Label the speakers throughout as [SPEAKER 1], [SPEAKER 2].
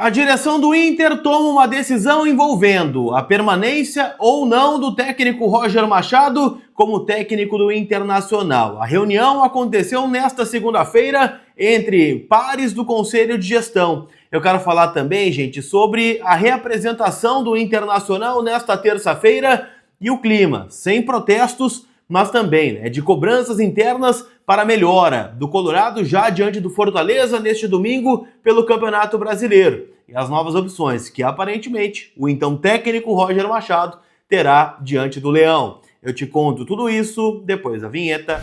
[SPEAKER 1] A direção do Inter toma uma decisão envolvendo a permanência ou não do técnico Roger Machado como técnico do Internacional. A reunião aconteceu nesta segunda-feira entre pares do Conselho de Gestão. Eu quero falar também, gente, sobre a reapresentação do Internacional nesta terça-feira e o clima, sem protestos, mas também de cobranças internas para a melhora do Colorado já diante do Fortaleza neste domingo pelo Campeonato Brasileiro. E as novas opções que aparentemente o então técnico Roger Machado terá diante do Leão. Eu te conto tudo isso depois da vinheta.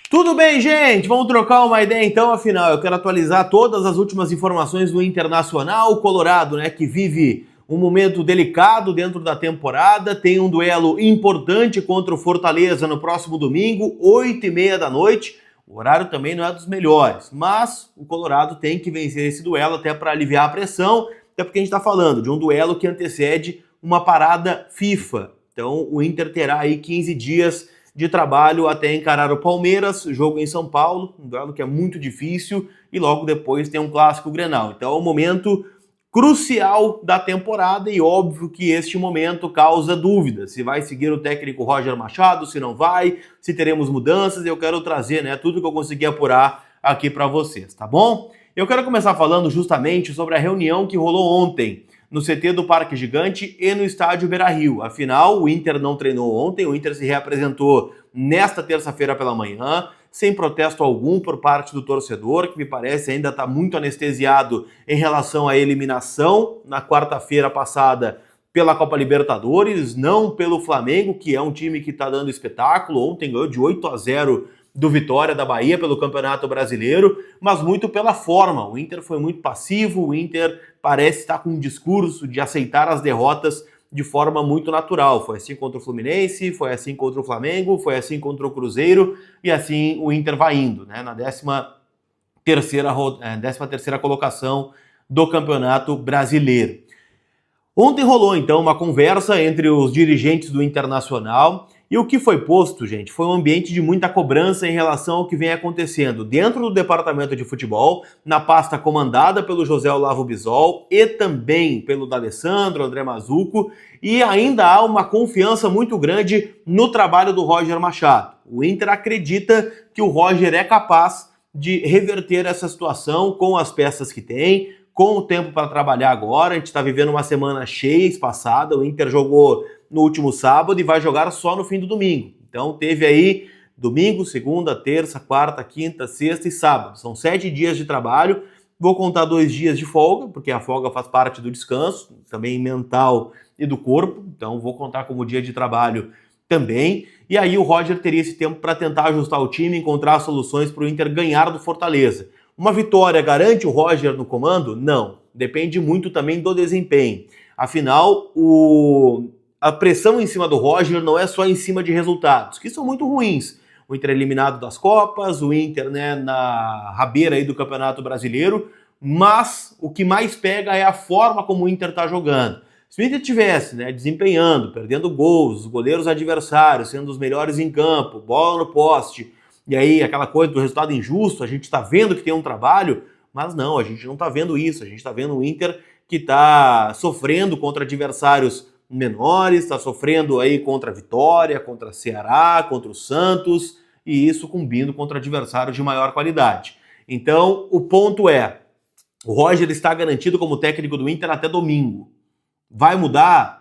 [SPEAKER 1] Tudo bem, gente? Vamos trocar uma ideia então, afinal, eu quero atualizar todas as últimas informações do Internacional. O Colorado, que vive um momento delicado dentro da temporada, tem um duelo importante contra o Fortaleza no próximo domingo, 8h30 da noite. O horário também não é dos melhores, mas o Colorado tem que vencer esse duelo até para aliviar a pressão, até porque a gente está falando de um duelo que antecede uma parada FIFA. Então o Inter terá aí 15 dias de trabalho até encarar o Palmeiras, jogo em São Paulo, um duelo que é muito difícil, e logo depois tem um clássico Grenal. Então é um momento crucial da temporada e óbvio que este momento causa dúvidas. Se vai seguir o técnico Roger Machado, se não vai, se teremos mudanças. Eu quero trazer tudo que eu consegui apurar aqui para vocês, tá bom? Eu quero começar falando justamente sobre a reunião que rolou ontem no CT do Parque Gigante e no estádio Beira-Rio. Afinal, o Inter não treinou ontem, o Inter se reapresentou nesta terça-feira pela manhã, sem protesto algum por parte do torcedor, que me parece ainda está muito anestesiado em relação à eliminação na quarta-feira passada pela Copa Libertadores, não pelo Flamengo, que é um time que está dando espetáculo. Ontem ganhou de 8-0 do Vitória da Bahia pelo Campeonato Brasileiro, mas muito pela forma. O Inter foi muito passivo, o Inter parece estar com um discurso de aceitar as derrotas de forma muito natural. Foi assim contra o Fluminense, foi assim contra o Flamengo, foi assim contra o Cruzeiro, e assim o Inter vai indo, na 13ª colocação do Campeonato Brasileiro. Ontem rolou, então, uma conversa entre os dirigentes do Internacional e o que foi posto, gente, foi um ambiente de muita cobrança em relação ao que vem acontecendo dentro do departamento de futebol, na pasta comandada pelo José Olavo Bisol e também pelo D'Alessandro, André Mazzucco, e ainda há uma confiança muito grande no trabalho do Roger Machado. O Inter acredita que o Roger é capaz de reverter essa situação com as peças que tem, com o tempo para trabalhar agora. A gente está vivendo uma semana cheia, espaçada. O Inter jogou no último sábado e vai jogar só no fim do domingo. Então teve aí domingo, segunda, terça, quarta, quinta, sexta e sábado. São 7 dias de trabalho. Vou contar 2 dias de folga, porque a folga faz parte do descanso, também mental e do corpo. Então vou contar como dia de trabalho também. E aí o Roger teria esse tempo para tentar ajustar o time, encontrar soluções para o Inter ganhar do Fortaleza. Uma vitória garante o Roger no comando? Não. Depende muito também do desempenho. Afinal, a pressão em cima do Roger não é só em cima de resultados, que são muito ruins. O Inter é eliminado das Copas, o Inter na rabeira aí do Campeonato Brasileiro, mas o que mais pega é a forma como o Inter está jogando. Se o Inter estivesse desempenhando, perdendo gols, os goleiros adversários sendo os melhores em campo, bola no poste, e aí aquela coisa do resultado injusto, a gente está vendo que tem um trabalho, mas não, a gente não está vendo isso. A gente está vendo um Inter que está sofrendo contra adversários menores, está sofrendo aí contra a Vitória, contra a Ceará, contra o Santos, e isso combinando contra adversários de maior qualidade. Então, o ponto é, o Roger está garantido como técnico do Inter até domingo. Vai mudar?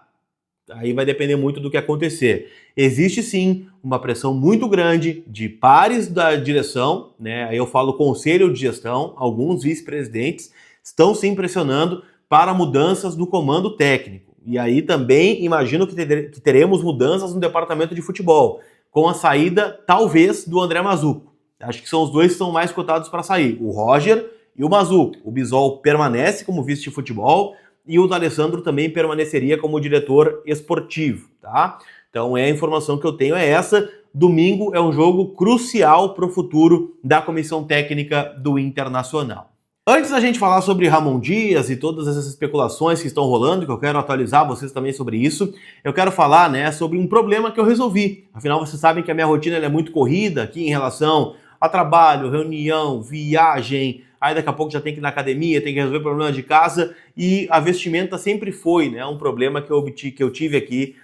[SPEAKER 1] Aí vai depender muito do que acontecer. Existe sim uma pressão muito grande de pares da direção, aí eu falo conselho de gestão, alguns vice-presidentes estão sim pressionando para mudanças no comando técnico. E aí também imagino que teremos mudanças no departamento de futebol, com a saída talvez do André Mazzucco. Acho que são os dois que são mais cotados para sair, o Roger e o Mazzucco. O Bisol permanece como vice de futebol, e o D'Alessandro também permaneceria como diretor esportivo, tá? Então a informação que eu tenho é essa. Domingo é um jogo crucial para o futuro da comissão técnica do Internacional. Antes da gente falar sobre Ramon Dias e todas essas especulações que estão rolando, que eu quero atualizar vocês também sobre isso, eu quero falar, né, sobre um problema que eu resolvi. Afinal, vocês sabem que a minha rotina é muito corrida aqui em relação a trabalho, reunião, viagem, aí daqui a pouco já tem que ir na academia, tem que resolver problemas de casa, e a vestimenta sempre foi, né, um problema que eu tive aqui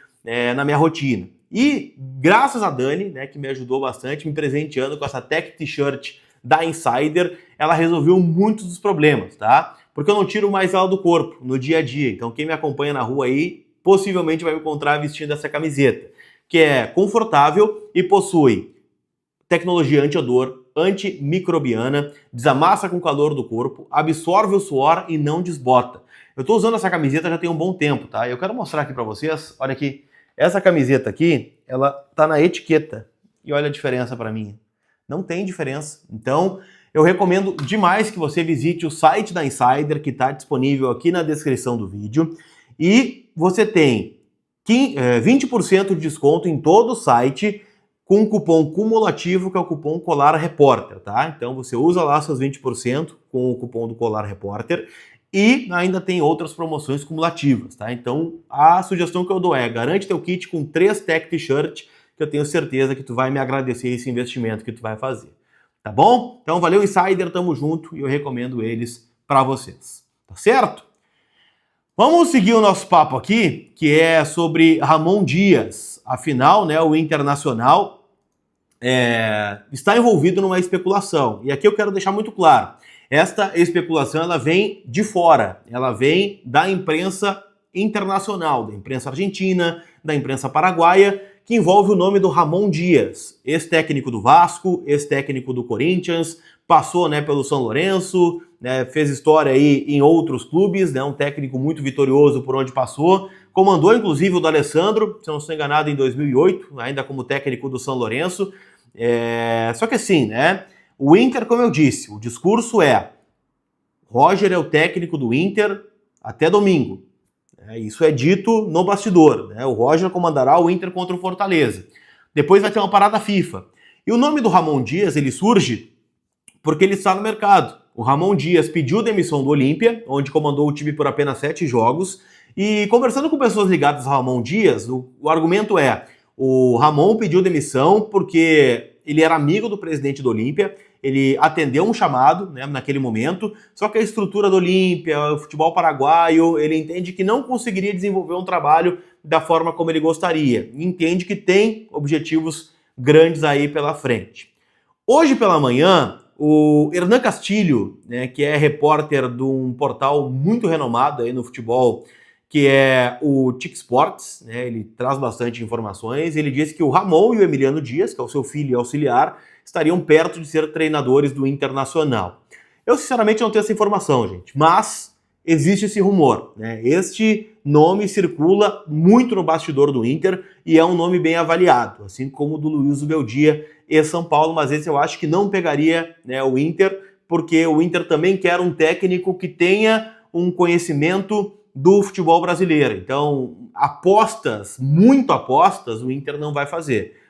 [SPEAKER 1] na minha rotina. E graças a Dani, né, que me ajudou bastante, me presenteando com essa Tech T-shirt da Insider, ela resolveu muitos dos problemas, tá? Porque eu não tiro mais ela do corpo no dia a dia. Então quem me acompanha na rua aí possivelmente vai me encontrar vestindo essa camiseta, que é confortável e possui tecnologia anti-odor, antimicrobiana, desamassa com o calor do corpo, absorve o suor e não desbota. Eu tô usando essa camiseta já tem um bom tempo, tá? Eu quero mostrar aqui para vocês, olha aqui, essa camiseta aqui, ela tá na etiqueta e olha a diferença para mim. Não tem diferença. Então, eu recomendo demais que você visite o site da Insider, que está disponível aqui na descrição do vídeo. E você tem 20% de desconto em todo o site com um cupom cumulativo, que é o cupom Colar Repórter, tá? Então, você usa lá seus 20% com o cupom do Colar Repórter e ainda tem outras promoções cumulativas, tá? Então, a sugestão que eu dou é garante teu kit com 3 Tech T-shirt, que eu tenho certeza que tu vai me agradecer esse investimento que tu vai fazer. Tá bom? Então valeu Insider, tamo junto e eu recomendo eles para vocês. Tá certo? Vamos seguir o nosso papo aqui, que é sobre Ramon Dias. Afinal, né, o Internacional está envolvido numa especulação. E aqui eu quero deixar muito claro. Esta especulação ela vem de fora, ela vem da imprensa internacional, da imprensa argentina, da imprensa paraguaia, que envolve o nome do Ramon Dias, ex-técnico do Vasco, ex-técnico do Corinthians, passou, né, pelo São Lourenço, né, fez história aí em outros clubes, né, um técnico muito vitorioso por onde passou, comandou inclusive o do Alessandro, se eu não estou enganado, em 2008, ainda como técnico do São Lourenço. Só que assim, né, o Inter, como eu disse, o discurso é Roger é o técnico do Inter até domingo. Isso é dito no bastidor, né? O Roger comandará o Inter contra o Fortaleza. Depois vai ter uma parada FIFA. E o nome do Ramon Dias, ele surge porque ele está no mercado. O Ramon Dias pediu demissão do Olímpia, onde comandou o time por apenas 7 jogos. E conversando com pessoas ligadas ao Ramon Dias, o argumento é: o Ramon pediu demissão porque ele era amigo do presidente do Olímpia, ele atendeu um chamado, né, naquele momento, só que a estrutura do Olímpia, o futebol paraguaio, ele entende que não conseguiria desenvolver um trabalho da forma como ele gostaria. Entende que tem objetivos grandes aí pela frente. Hoje pela manhã, o Hernan Castilho, né, que é repórter de um portal muito renomado aí no futebol, que é o TIC Sports, né, ele traz bastante informações, ele disse que o Ramon e o Emiliano Dias, que é o seu filho e auxiliar, estariam perto de ser treinadores do Internacional. Eu sinceramente não tenho essa informação, gente, mas existe esse rumor, né? Este nome circula muito no bastidor do Inter e é um nome bem avaliado, assim como o do Luiz Beldia e São Paulo, mas esse eu acho que não pegaria, né, o Inter, porque o Inter também quer um técnico que tenha um conhecimento do futebol brasileiro. Então, apostas, muito apostas, o Inter não vai fazer.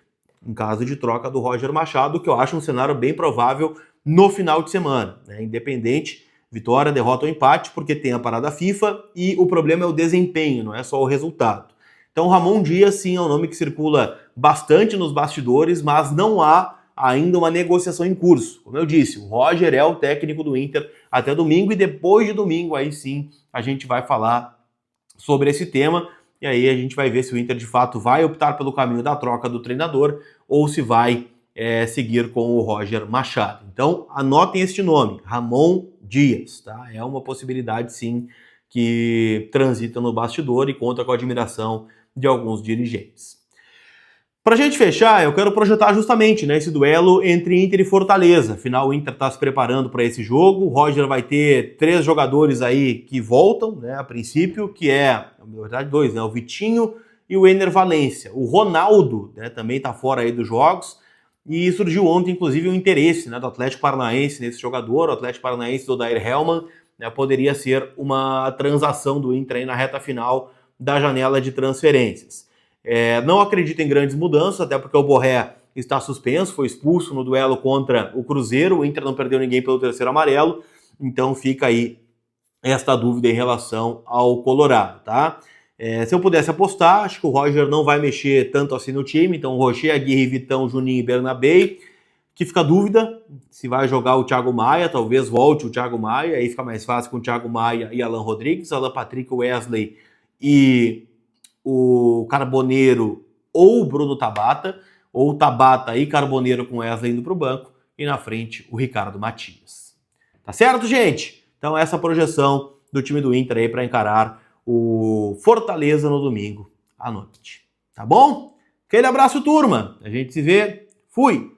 [SPEAKER 1] Em caso de troca do Roger Machado, que eu acho um cenário bem provável no final de semana, né? Independente, vitória, derrota ou empate, porque tem a parada FIFA e o problema é o desempenho, não é só o resultado. Então, Ramon Dias, sim, é um nome que circula bastante nos bastidores, mas não há ainda uma negociação em curso. Como eu disse, o Roger é o técnico do Inter até domingo e depois de domingo, aí sim, a gente vai falar sobre esse tema. E aí a gente vai ver se o Inter de fato vai optar pelo caminho da troca do treinador ou se vai seguir com o Roger Machado. Então anotem este nome, Ramon Dias, tá? É uma possibilidade sim que transita no bastidor e conta com a admiração de alguns dirigentes. Para a gente fechar, eu quero projetar justamente, né, esse duelo entre Inter e Fortaleza. Afinal, o Inter está se preparando para esse jogo. O Roger vai ter 3 jogadores aí que voltam, né, a princípio, que na verdade 2, né, o Vitinho e o Ener Valencia. O Ronaldo, né, também está fora aí dos jogos. E surgiu ontem, inclusive, um interesse, né, do Atlético Paranaense nesse jogador. O Atlético Paranaense do Odair Hellmann, né, poderia ser uma transação do Inter aí na reta final da janela de transferências. Não acredito em grandes mudanças, até porque o Borré está suspenso, foi expulso no duelo contra o Cruzeiro, o Inter não perdeu ninguém pelo terceiro amarelo, Então fica aí esta dúvida em relação ao Colorado, tá? Se eu pudesse apostar, acho que o Roger não vai mexer tanto assim no time, então Rocher, Aguirre, Vitão, Juninho e Bernabei, que fica a dúvida se vai jogar o Thiago Maia, talvez volte o Thiago Maia, aí fica mais fácil com o Thiago Maia e Alan Rodrigues, Alan Patrick, Wesley e o Carboneiro ou o Bruno Tabata, ou Tabata e Carboneiro com Wesley indo para o banco, e na frente o Ricardo Matias. Tá certo, gente? Então essa projeção do time do Inter aí para encarar o Fortaleza no domingo à noite. Tá bom? Aquele abraço, turma. A gente se vê. Fui!